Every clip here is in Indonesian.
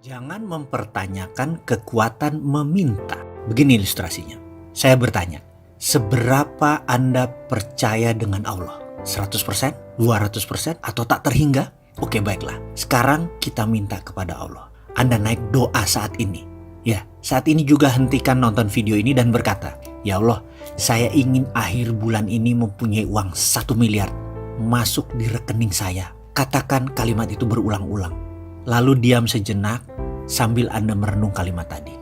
Jangan mempertanyakan kekuatan meminta. Begini ilustrasinya. Saya bertanya, seberapa Anda percaya dengan Allah? 100%? 200%? Atau tak terhingga? Oke, baiklah. Sekarang kita minta kepada Allah. Anda naik doa saat ini. Ya, saat ini juga hentikan nonton video ini dan berkata, "Ya Allah, saya ingin akhir bulan ini mempunyai uang 1 miliar masuk di rekening saya." Katakan kalimat itu berulang-ulang. Lalu diam sejenak sambil Anda merenung kalimat tadi.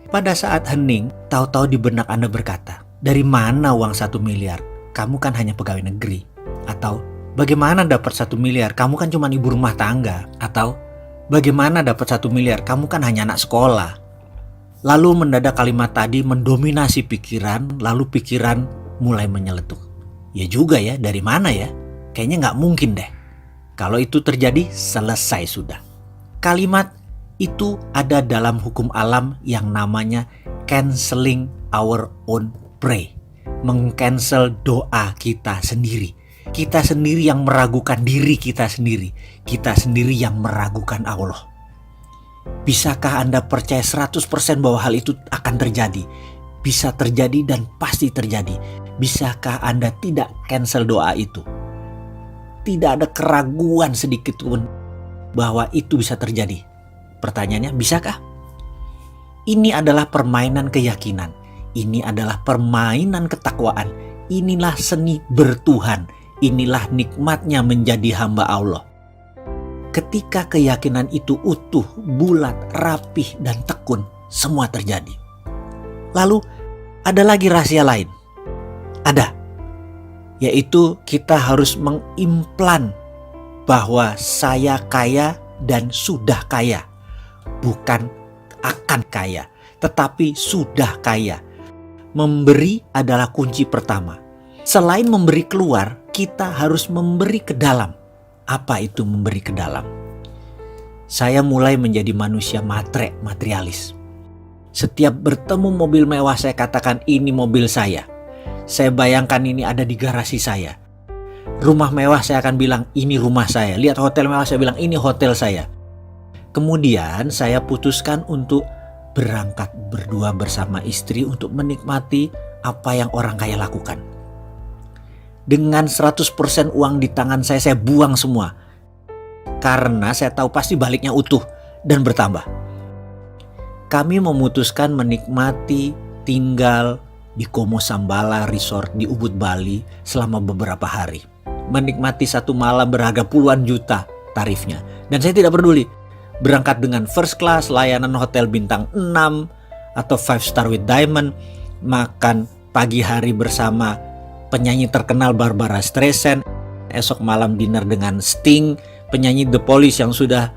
Pada saat hening, tahu-tahu di benak Anda berkata, "Dari mana uang 1 miliar? Kamu kan hanya pegawai negeri." Atau, "Bagaimana dapat 1 miliar? Kamu kan cuma ibu rumah tangga." Atau, "Bagaimana dapat 1 miliar? Kamu kan hanya anak sekolah." Lalu mendadak kalimat tadi mendominasi pikiran, lalu pikiran mulai menyeletuk. Ya juga ya, dari mana ya? Kayaknya nggak mungkin deh. Kalau itu terjadi, selesai sudah. Kalimat itu ada dalam hukum alam yang namanya canceling our own pray. Meng-cancel doa kita sendiri. Kita sendiri yang meragukan diri kita sendiri. Kita sendiri yang meragukan Allah. Bisakah Anda percaya 100% bahwa hal itu akan terjadi? Bisa terjadi dan pasti terjadi. Bisakah Anda tidak cancel doa itu? Tidak ada keraguan sedikit pun bahwa itu bisa terjadi. Pertanyaannya, bisakah? Ini adalah permainan keyakinan. Ini adalah permainan ketakwaan. Inilah seni bertuhan. Inilah nikmatnya menjadi hamba Allah. Ketika keyakinan itu utuh, bulat, rapih, dan tekun, semua terjadi. Lalu ada lagi rahasia lain. Ada. Yaitu kita harus mengimplan bahwa saya kaya dan sudah kaya. Bukan akan kaya, tetapi sudah kaya. Memberi adalah kunci pertama. Selain memberi keluar, kita harus memberi ke dalam. Apa itu memberi ke dalam? Saya mulai menjadi manusia materialis. Setiap bertemu mobil mewah saya katakan ini mobil saya. Saya bayangkan ini ada di garasi saya. Rumah mewah saya akan bilang ini rumah saya. Lihat hotel mewah saya bilang ini hotel saya. Kemudian saya putuskan untuk berangkat berdua bersama istri untuk menikmati apa yang orang kaya lakukan. Dengan 100% uang di tangan saya buang semua. Karena saya tahu pasti baliknya utuh dan bertambah. Kami memutuskan menikmati tinggal di Como Sambala Resort di Ubud, Bali selama beberapa hari. Menikmati satu malam berharga puluhan juta tarifnya. Dan saya tidak peduli. Berangkat dengan first class, layanan hotel bintang 6 atau 5 star with diamond. Makan pagi hari bersama penyanyi terkenal Barbara Streisand. Esok malam dinner dengan Sting, penyanyi The Police yang sudah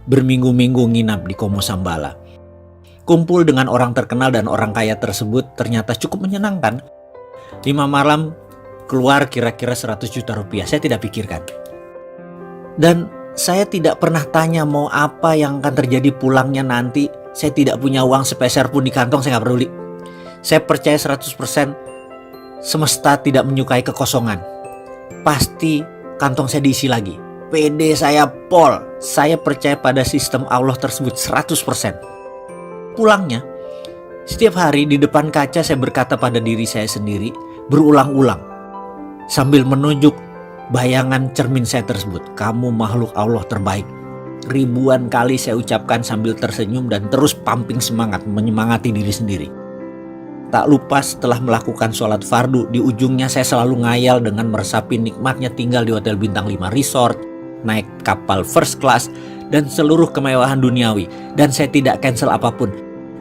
berminggu-minggu nginap di Como Sambala. Kumpul dengan orang terkenal dan orang kaya tersebut ternyata cukup menyenangkan. 5 malam keluar kira-kira 100 juta rupiah. Saya tidak pikirkan. Dan saya tidak pernah tanya mau apa yang akan terjadi pulangnya nanti. Saya tidak punya uang sepeser pun di kantong, saya gak peduli. Saya percaya 100% semesta tidak menyukai kekosongan. Pasti kantong saya diisi lagi. PD saya pol. Saya percaya pada sistem Allah tersebut 100%. Pulangnya, setiap hari di depan kaca saya berkata pada diri saya sendiri berulang-ulang sambil menunjuk bayangan cermin saya tersebut, "Kamu makhluk Allah terbaik." Ribuan kali saya ucapkan sambil tersenyum dan terus pumping semangat, menyemangati diri sendiri. Tak lupa setelah melakukan sholat fardu, di ujungnya saya selalu ngayal dengan meresapi nikmatnya tinggal di hotel bintang 5 resort, naik kapal first class, dan seluruh kemewahan duniawi. Dan saya tidak cancel apapun.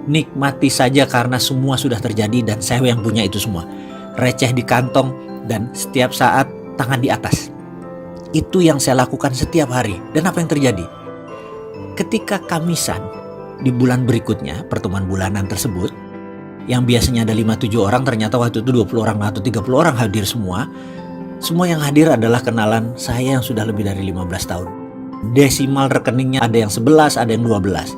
Nikmati saja karena semua sudah terjadi dan saya yang punya itu semua. Receh di kantong dan setiap saat tangan di atas. Itu yang saya lakukan setiap hari. Dan apa yang terjadi? Ketika Kamisan di bulan berikutnya, pertemuan bulanan tersebut, yang biasanya ada 5-7 orang, ternyata waktu itu 20 orang atau 30 orang hadir semua. Semua yang hadir adalah kenalan saya yang sudah lebih dari 15 tahun. Desimal rekeningnya ada yang 11, ada yang 12.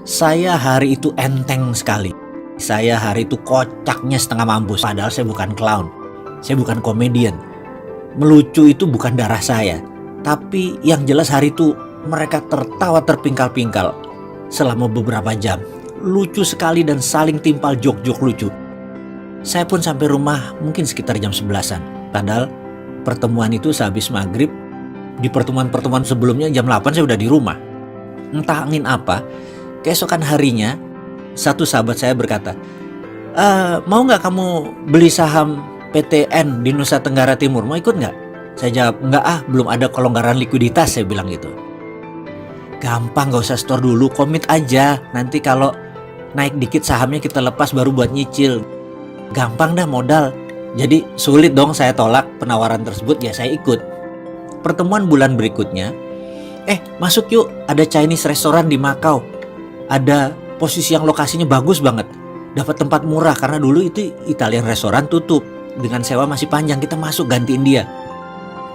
Saya hari itu enteng sekali. Saya hari itu kocaknya setengah mampus. Padahal saya bukan clown. Saya bukan komedian. Melucu itu bukan darah saya. Tapi yang jelas hari itu mereka tertawa terpingkal-pingkal. selama beberapa jam. Lucu sekali dan saling timpal jok-jok lucu. Saya pun sampai rumah mungkin sekitar jam 11-an. Padahal pertemuan itu sehabis maghrib. Di pertemuan-pertemuan sebelumnya jam 8 saya udah di rumah. Entah angin apa, keesokan harinya satu sahabat saya berkata, mau nggak kamu beli saham PTN di Nusa Tenggara Timur, mau ikut nggak? Saya jawab, nggak belum ada kelonggaran likuiditas, saya bilang gitu. Gampang, gak usah store dulu, komit aja. Nanti kalau naik dikit sahamnya kita lepas baru buat nyicil. Gampang dah modal. Jadi sulit dong saya tolak penawaran tersebut, ya saya ikut. Pertemuan bulan berikutnya, masuk yuk, ada Chinese restoran di Macau. Ada posisi yang lokasinya bagus banget. Dapat tempat murah karena dulu itu Italian restoran tutup. Dengan sewa masih panjang, kita masuk gantiin dia.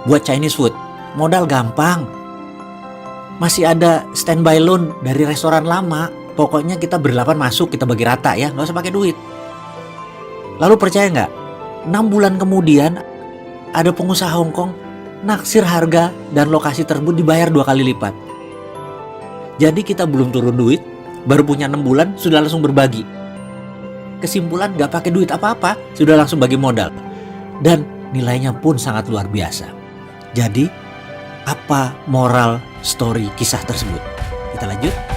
Buat Chinese food, modal gampang. Masih ada standby loan dari restoran lama. Pokoknya kita berdelapan masuk, kita bagi rata ya, gak usah pakai duit. Lalu percaya nggak? 6 bulan kemudian ada pengusaha Hong Kong naksir harga dan lokasi tersebut dibayar 2 kali lipat. Jadi kita belum turun duit, baru punya 6 bulan sudah langsung berbagi. Kesimpulan gak pakai duit apa-apa, sudah langsung bagi modal. Dan nilainya pun sangat luar biasa. Jadi apa moral story kisah tersebut? Kita lanjut.